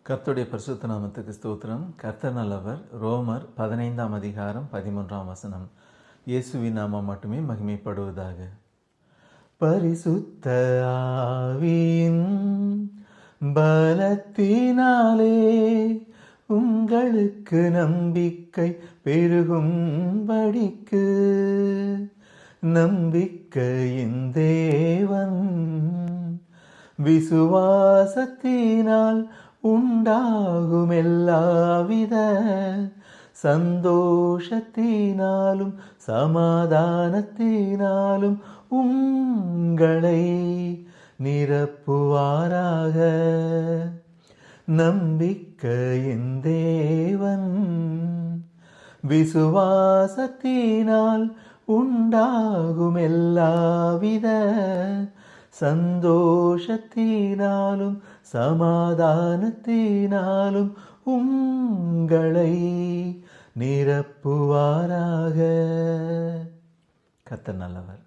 கர்த்தருடைய பரிசுத்த நாமத்துக்கு ஸ்தோத்திரம். கர்த்தர் நல்லவர். ரோமர் 15ஆம் அதிகாரம் 13ஆம் வசனம். இயேசுவின் நாமம் மட்டுமே மகிமைப்படுவதாக. பரிசுத்த ஆவியின் பலத்தினாலே உங்களுக்கு நம்பிக்கை பெருகும்படிக்கு நம்பிக்கையின் தேவன் விசுவாசத்தினால் உண்டாகும் எல்லாவித சந்தோஷத்தினாலும் சமாதானத்தினாலும் உங்களை நிரப்புவாராக. நம்பிக்கையின் தேவன் விசுவாசத்தினால் உண்டாகும் எல்லாவித சந்தோஷத்தினாலும் சமாதானத்தினாலும் உங்களை நிரப்புவாராக. கர்த்தர் நல்லவர்.